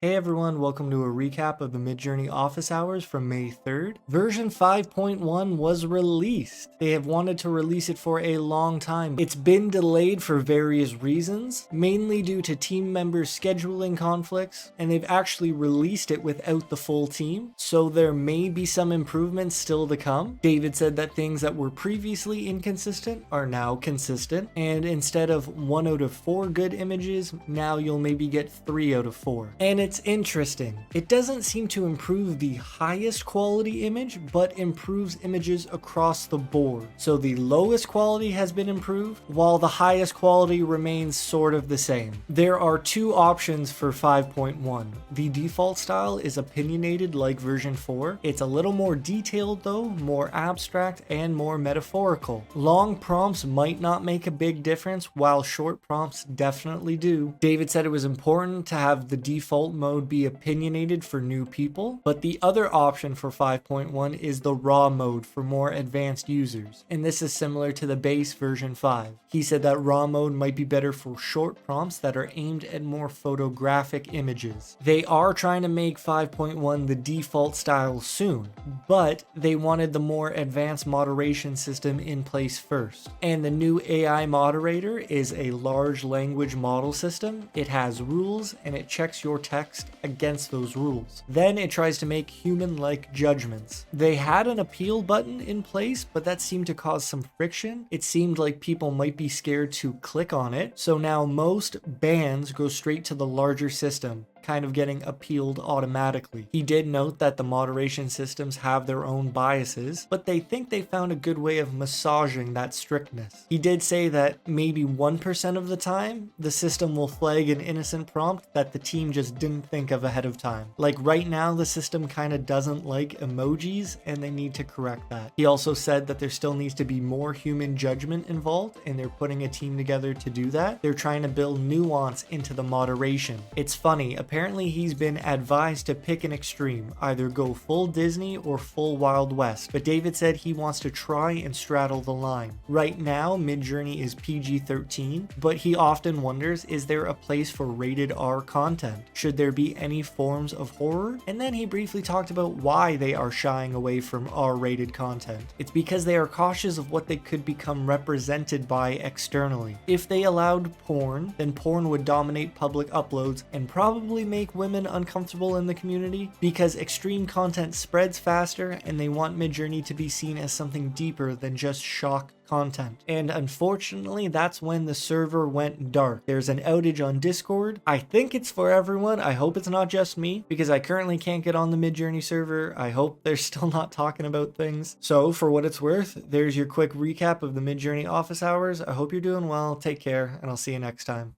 Hey everyone, welcome to a recap of the Midjourney Office Hours from May 3rd. Version 5.1 was released. They have wanted to release it for a long time. It's been delayed for various reasons, mainly due to team members' scheduling conflicts, and they've actually released it without the full team, so there may be some improvements still to come. David said that things that were previously inconsistent are now consistent, and instead of 1 out of 4 good images, now you'll maybe get 3 out of 4. And it's interesting. It doesn't seem to improve the highest quality image, but improves images across the board. So the lowest quality has been improved, while the highest quality remains sort of the same. There are 2 options for 5.1. The default style is opinionated like version 4. It's a little more detailed though, more abstract, and more metaphorical. Long prompts might not make a big difference, while short prompts definitely do. David said it was important to have the default mode be opinionated for new people, but the other option for 5.1 is the raw mode for more advanced users, and this is similar to the base version 5. He said that raw mode might be better for short prompts that are aimed at more photographic images. They are trying to make 5.1 the default style soon, but they wanted the more advanced moderation system in place first. And the new AI moderator is a large language model system. It has rules and it checks your text against those rules. Then it tries to make human-like judgments. They had an appeal button in place, but that seemed to cause some friction. It seemed like people might be scared to click on it, so now most bans go straight to the larger system, kind of getting appealed automatically. He did note that the moderation systems have their own biases, but they think they found a good way of massaging that strictness. He did say that maybe 1% of the time, the system will flag an innocent prompt that the team just didn't think of ahead of time. Like right now, the system kind of doesn't like emojis, and they need to correct that. He also said that there still needs to be more human judgment involved, and they're putting a team together to do that. They're trying to build nuance into the moderation. It's funny, apparently he's been advised to pick an extreme, either go full Disney or full Wild West, but David said he wants to try and straddle the line. Right now, Midjourney is PG-13, but he often wonders, is there a place for rated R content? Should there be any forms of horror? And then he briefly talked about why they are shying away from R-rated content. It's because they are cautious of what they could become represented by externally. If they allowed porn, then porn would dominate public uploads and probably make women uncomfortable in the community, because extreme content spreads faster and they want Midjourney to be seen as something deeper than just shock content. And unfortunately, that's when the server went dark. There's an outage on Discord. I think it's for everyone. I hope it's not just me, because I currently can't get on the Midjourney server. I hope they're still not talking about things. So for what it's worth, there's your quick recap of the Midjourney office hours. I hope you're doing well. Take care, and I'll see you next time.